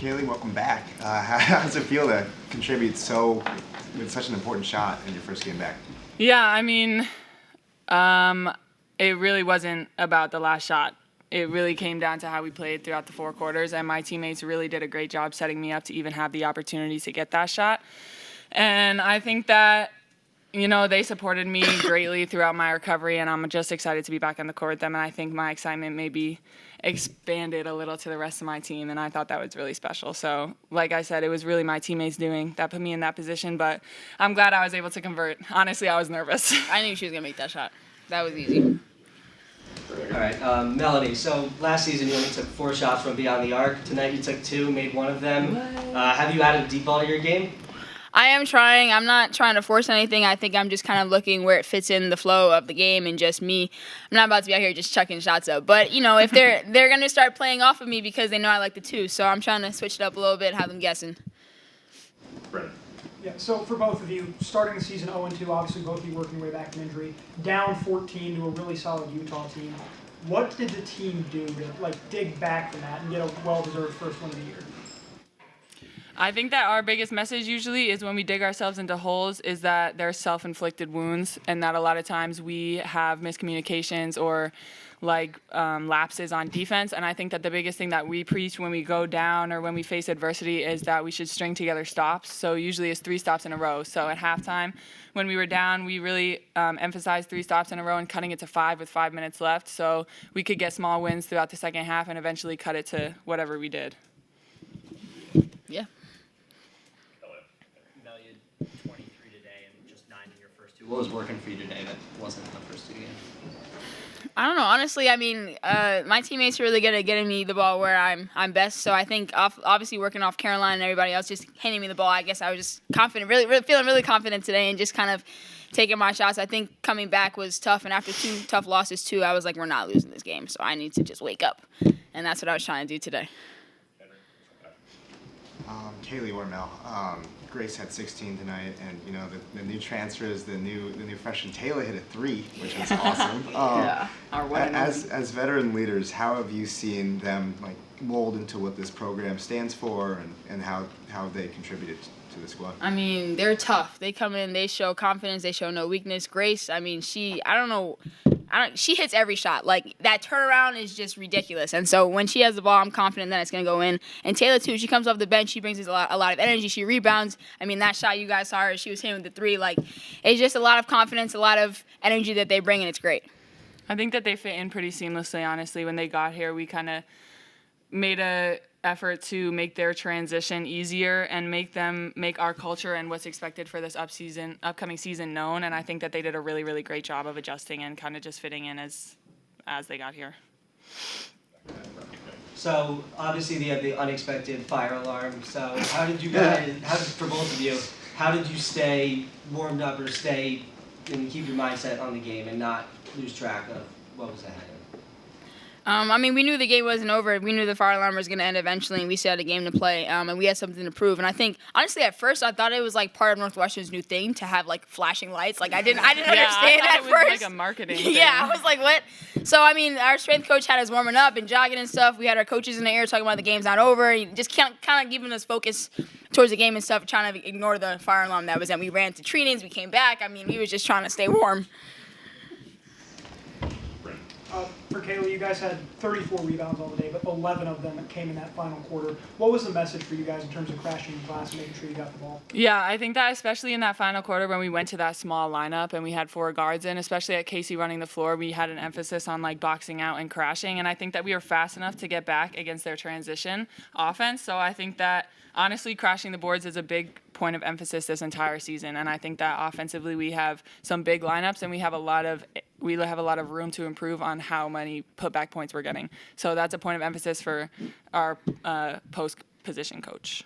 Caileigh, welcome back. How does it feel to contribute with such an important shot in your first game back? Yeah, I mean, it really wasn't about the last shot. It really came down to how we played throughout the 4 quarters, and my teammates really did a great job setting me up to even have the opportunity to get that shot. And I think that, they supported me greatly throughout my recovery, and I'm just excited to be back on the court with them. And I think my excitement maybe expanded a little to the rest of my team, and I thought that was really special. So, like I said, it was really my teammates doing that put me in that position, but I'm glad I was able to convert. Honestly, I was nervous. I knew she was going to make that shot. That was easy. All right, Melanie, so last season you only took 4 shots from beyond the arc. Tonight you took 2, made one of them. Have you added a deep ball to your game? I am trying. I'm not trying to force anything. I think I'm just kind of looking where it fits in the flow of the game and just me. I'm not about to be out here just chucking shots up. But, if they're going to start playing off of me because they know I like the 2. So I'm trying to switch it up a little bit, have them guessing. Brennan. Yeah, so for both of you, starting the season 0-2, obviously both of you working your way back from injury, down 14 to a really solid Utah team. What did the team do to dig back from that and get a well-deserved first win of the year? I think that our biggest message usually is when we dig ourselves into holes is that they're self-inflicted wounds, and that a lot of times we have miscommunications or lapses on defense. And I think that the biggest thing that we preach when we go down or when we face adversity is that we should string together stops. So usually it's 3 stops in a row. So at halftime, when we were down, we really emphasized 3 stops in a row and cutting it to 5 with 5 minutes left. So we could get small wins throughout the second half and eventually cut it to whatever we did. Yeah. Mel, you had 23 today and just 9 in your first 2. What was working for you today that wasn't in the first 2 games? I don't know. Honestly, I mean, my teammates are really good at getting me the ball where I'm best. So I think obviously working off Caroline and everybody else just handing me the ball, I guess I was just confident, really feeling really confident today and just kind of taking my shots. I think coming back was tough, and after 2 tough losses too, I was like, we're not losing this game, so I need to just wake up. And that's what I was trying to do today. Caileigh or Mel, Grace had 16 tonight, and the new transfers, the new freshman Daley hit a 3, which was awesome. Yeah, as veteran leaders, how have you seen them mold into what this program stands for, and how they contributed to the squad? I mean, they're tough. They come in, they show confidence, they show no weakness. Grace, I mean, she hits every shot. That turnaround is just ridiculous. And so when she has the ball, I'm confident that it's going to go in. And Taylor, too, she comes off the bench. She brings us a lot of energy. She rebounds. I mean, that shot you guys saw her, she was hitting with the 3. It's just a lot of confidence, a lot of energy that they bring, and it's great. I think that they fit in pretty seamlessly, honestly. When they got here, we kind of made a effort to make their transition easier and make our culture and what's expected for this upcoming season known. And I think that they did a really, really great job of adjusting and kind of just fitting in as they got here. So obviously they have the unexpected fire alarm. So for both of you, how did you stay warmed up or stay and keep your mindset on the game and not lose track of what was ahead? I mean, we knew the game wasn't over. We knew the fire alarm was going to end eventually, and we still had a game to play, and we had something to prove. And I think, honestly, at first, I thought it was part of Northwestern's new thing to have flashing lights. I didn't understand at first. It was like a marketing thing. Yeah, I was like, what? So I mean, our strength coach had us warming up and jogging and stuff. We had our coaches in the air talking about the game's not over, and just kind of giving us focus towards the game and stuff, trying to ignore the fire alarm that was. And we ran to trainings, we came back. I mean, we was just trying to stay warm. For Caileigh, you guys had 34 rebounds all the day, but 11 of them came in that final quarter. What was the message for you guys in terms of crashing the glass and making sure you got the ball? Yeah, I think that especially in that final quarter when we went to that small lineup and we had 4 guards in, especially at Casey running the floor, we had an emphasis on boxing out and crashing. And I think that we were fast enough to get back against their transition offense. So I think that honestly, crashing the boards is a big point of emphasis this entire season, and I think that offensively we have some big lineups and we have a lot of room to improve on how many putback points we're getting. So that's a point of emphasis for our post position coach.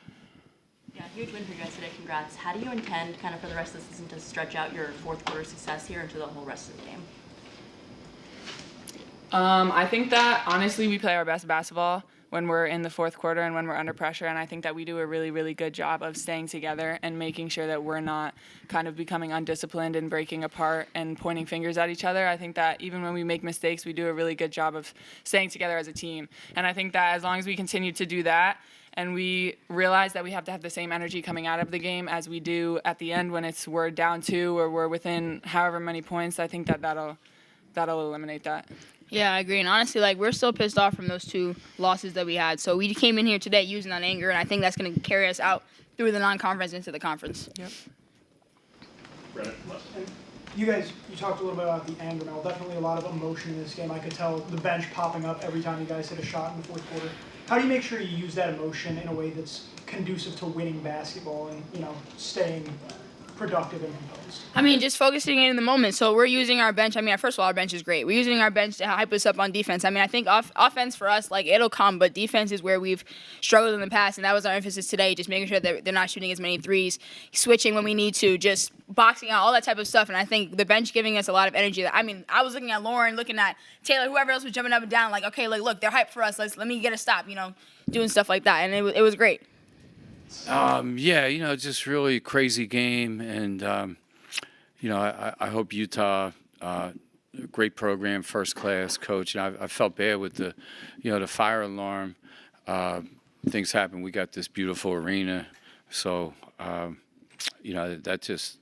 Yeah, huge win for you guys today. Congrats. How do you intend kind of for the rest of the season to stretch out your 4th quarter success here into the whole rest of the game? I think that honestly we play our best basketball when we're in the 4th quarter and when we're under pressure, and I think that we do a really, really good job of staying together and making sure that we're not kind of becoming undisciplined and breaking apart and pointing fingers at each other. I think that even when we make mistakes, we do a really good job of staying together as a team, and I think that as long as we continue to do that and we realize that we have to have the same energy coming out of the game as we do at the end when we're down 2 or we're within however many points. I think that'll eliminate that. Yeah, I agree. And honestly, like, we're still pissed off from those 2 losses that we had. So we came in here today using that anger, and I think that's going to carry us out through the non-conference into the conference. Yep. Brennan? And you guys, you talked a little bit about the anger, Mel. Definitely a lot of emotion in this game. I could tell the bench popping up every time you guys hit a shot in the fourth quarter. How do you make sure you use that emotion in a way that's conducive to winning basketball and, staying productive and composed? I mean, just focusing in the moment. So we're using our bench. I mean, first of all, our bench is great. We're using our bench to hype us up on defense. I mean, I think offense for us, like, it'll come, but defense is where we've struggled in the past, and that was our emphasis today, just making sure that they're not shooting as many threes, switching when we need to, just boxing out, all that type of stuff. And I think the bench giving us a lot of energy. I mean, I was looking at Lauren, looking at Taylor, whoever else was jumping up and down, like, okay, like, look, they're hyped for us. Let me get a stop, doing stuff like that. And it was great. Yeah, just really crazy game, and I hope Utah, great program, first class coach. And I felt bad with the fire alarm. Things happen. We got this beautiful arena, so that just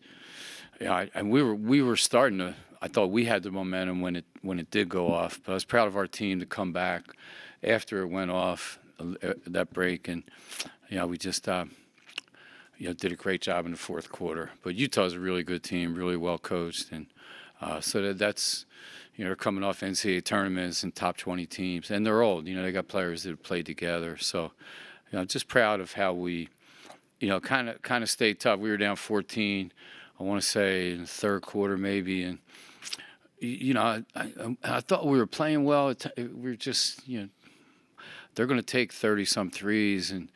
and we were starting to. I thought we had the momentum when it did go off, but I was proud of our team to come back after it went off that break, and we just did a great job in the fourth quarter. But Utah's a really good team, really well coached, and so that's they're coming off NCAA tournaments and top 20 teams, and they're old. They got players that have played together. So I'm just proud of how we kind of stayed tough. We were down 14, I want to say in the third quarter maybe, and I thought we were playing well. We were just they're going to take 30-some threes, and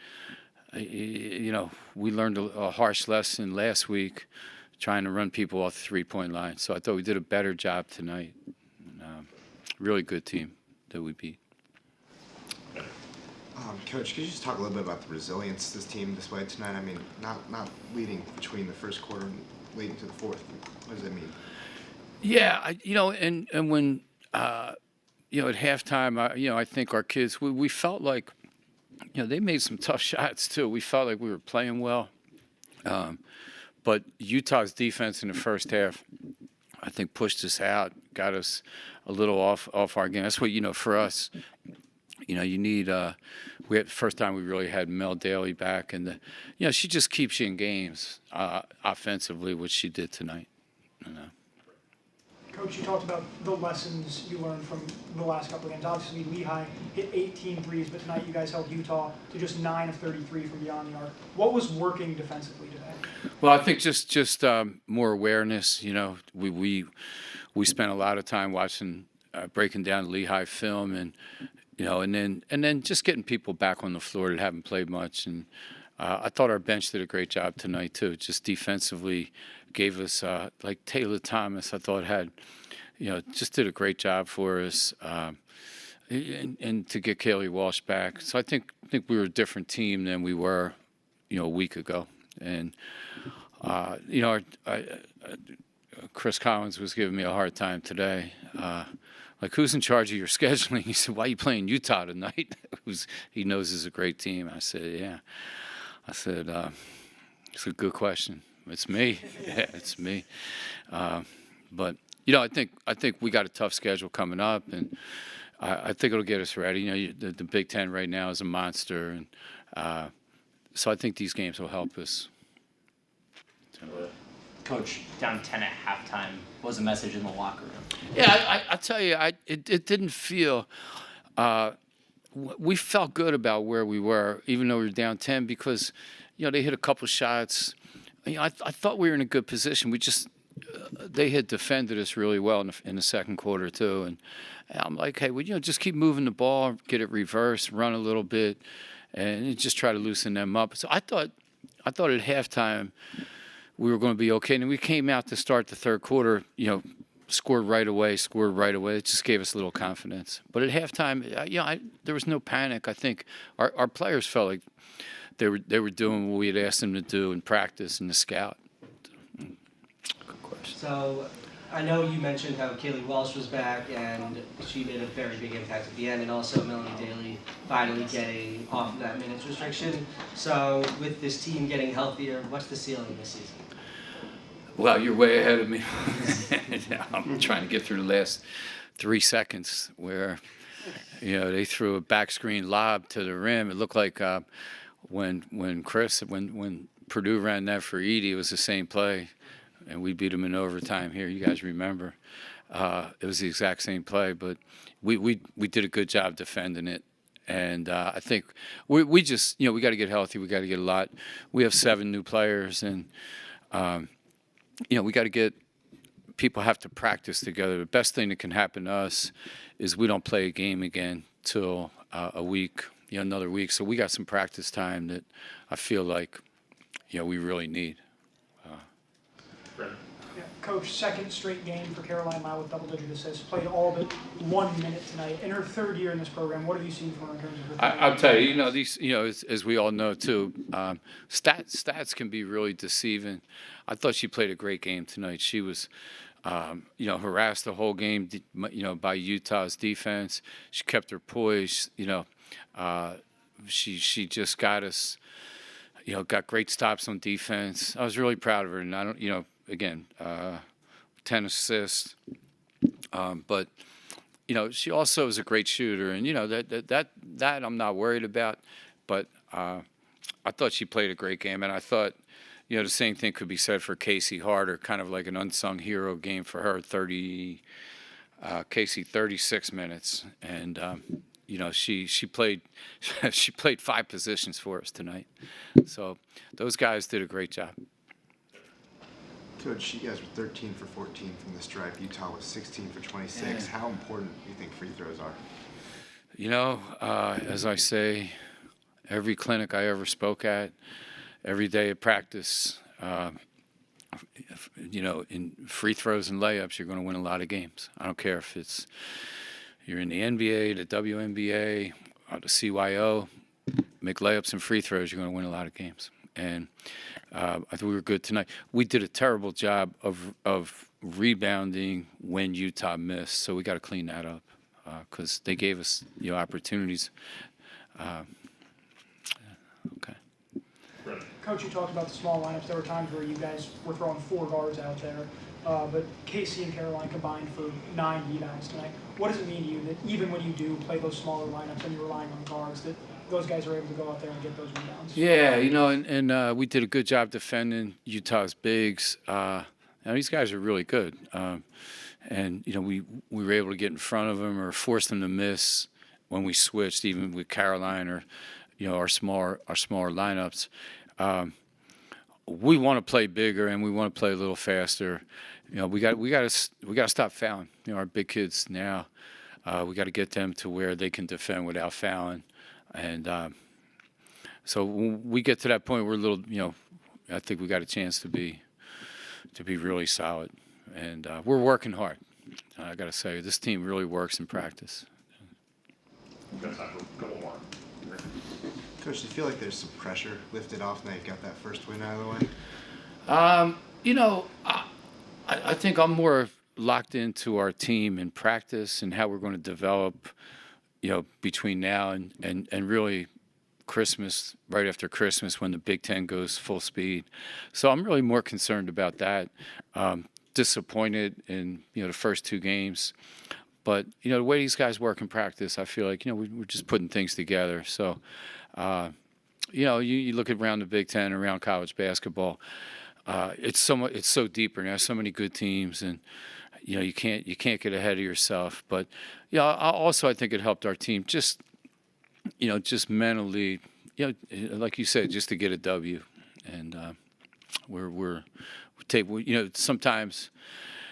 we learned a harsh lesson last week trying to run people off the three-point line. So I thought we did a better job tonight. Really good team that we beat. Coach, could you just talk a little bit about the resilience this team displayed tonight? I mean, not leading between the first quarter and late into the fourth. What does that mean? Yeah, and when at halftime, I think our kids we felt like they made some tough shots too. We felt like we were playing well, but Utah's defense in the first half, I think, pushed us out, got us a little off our game. That's what for us. You need. We had the first time we really had Mel Daley back, and she just keeps you in games offensively, which she did tonight. Coach, you talked about the lessons you learned from the last couple of games. Obviously, Lehigh hit 18 threes, but tonight you guys held Utah to just 9 of 33 from beyond the arc. What was working defensively today? Well, I think just more awareness. We spent a lot of time watching, breaking down Lehigh film, and and then just getting people back on the floor that haven't played much. And I thought our bench did a great job tonight too. Just defensively gave us like Taylor Thomas. I thought had just did a great job for us. And to get Caileigh Walsh back. So I think we were a different team than we were, a week ago. And Chris Collins was giving me a hard time today. Like, who's in charge of your scheduling? He said, why are you playing Utah tonight? He knows it's a great team. I said, yeah. I said, it's a good question. It's me. Yeah, it's me. But I think we got a tough schedule coming up, and I think it'll get us ready. The Big Ten right now is a monster, and so I think these games will help us. Coach, down 10 at halftime. What was the message in the locker room? Yeah, I tell you, it didn't feel. We felt good about where we were, even though we were down 10, because they hit a couple shots. I thought we were in a good position. We just they had defended us really well in the second quarter too, and I'm like, hey, just keep moving the ball, get it reversed, run a little bit, and just try to loosen them up. So I thought at halftime we were going to be okay, and we came out to start the third quarter, scored right away. It just gave us a little confidence. But at halftime, there was no panic. I think our players felt like they were doing what we had asked them to do in practice and the scout. Good question. So I know you mentioned how Caileigh Walsh was back and she made a very big impact at the end, and also Melanie Daley finally getting off of that minutes restriction. So with this team getting healthier, what's the ceiling this season? Well, you're way ahead of me. I'm trying to get through the last 3 seconds where, they threw a back screen lob to the rim. It looked like when Purdue ran that for Edie, it was the same play, and we beat them in overtime here. You guys remember? It was the exact same play, but we did a good job defending it. And I think we just, we got to get healthy. We got to get a lot. We have 7 new players, and we got to get people have to practice together. The best thing that can happen to us is we don't play a game again till a week, another week. So we got some practice time that I feel like, we really need. Brennan. Yeah. Coach, second straight game for Caroline Lau with double-digit assists. Played all but 1 minute tonight. In her 3rd year in this program, what have you seen from her in terms of her? I'll tell you, these, as we all know too, stats can be really deceiving. I thought she played a great game tonight. She was, harassed the whole game, by Utah's defense. She kept her poise. She just got us. Got great stops on defense. I was really proud of her, and I don't, again, 10 assists. But she also is a great shooter, and that I'm not worried about. But I thought she played a great game, and I thought, the same thing could be said for Casey Harder, kind of like an unsung hero game for her. Casey 36 minutes, and she played 5 positions for us tonight. So those guys did a great job. Coach, you guys were 13 for 14 from the stripe. Utah was 16 for 26. How important do you think free throws are? As I say, every clinic I ever spoke at, every day of practice, in free throws and layups, you're going to win a lot of games. I don't care if you're in the NBA, the WNBA, or the CYO, make layups and free throws, you're going to win a lot of games. And I think we were good tonight. We did a terrible job of rebounding when Utah missed, so we got to clean that up because they gave us opportunities. Okay. Brennan. Coach, you talked about the small lineups. There were times where you guys were throwing 4 guards out there, but Casey and Caroline combined for 9 rebounds tonight. What does it mean to you that even when you do play those smaller lineups and you're relying on guards, that those guys are able to go out there and get those rebounds? Yeah, and we did a good job defending Utah's bigs. These guys are really good. And we were able to get in front of them or force them to miss when we switched, even with Caroline or our smaller lineups. We want to play bigger and we want to play a little faster. We got to stop fouling. Our big kids now, we got to get them to where they can defend without fouling. And so when we get to that point, we're a little, I think we got a chance to be really solid. And we're working hard. I got to say, this team really works in practice. We've got time for a couple more. Coach, do you feel like there's some pressure lifted off now you've got that first win out of the way? I think I'm more locked into our team in practice and how we're going to develop, between now and really Christmas, right after Christmas when the Big Ten goes full speed. So I'm really more concerned about that. Disappointed in, the first 2 games. But, the way these guys work in practice, I feel like, we're just putting things together. So, you look around the Big Ten, around college basketball, it's so deeper now, so many good teams, and, you can't get ahead of yourself. But, I think it helped our team just mentally, like you said, just to get a W. And sometimes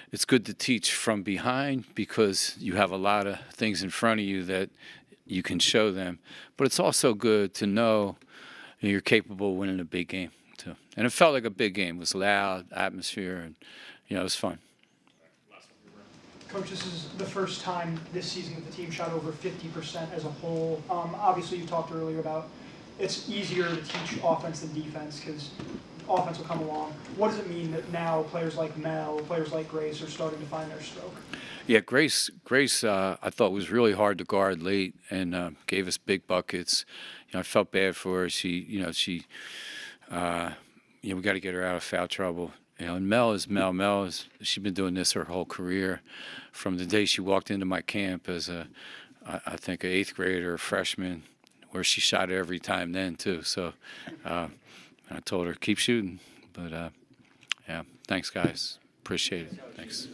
it's good to teach from behind because you have a lot of things in front of you that you can show them. But it's also good to know you're capable of winning a big game too. And it felt like a big game. It was loud, atmosphere, and it was fun. Coach, this is the first time this season that the team shot over 50% as a whole. Obviously, you talked earlier about it's easier to teach offense than defense because offense will come along. What does it mean that now players like Mel, players like Grace are starting to find their stroke? Yeah, Grace, I thought was really hard to guard late and gave us big buckets. I felt bad for her. We got to get her out of foul trouble. And Mel is Mel. She's been doing this her whole career, from the day she walked into my camp as I think an 8th grader, a freshman, where she shot it every time then too. So I told her keep shooting. But yeah, thanks guys, appreciate it. Thanks.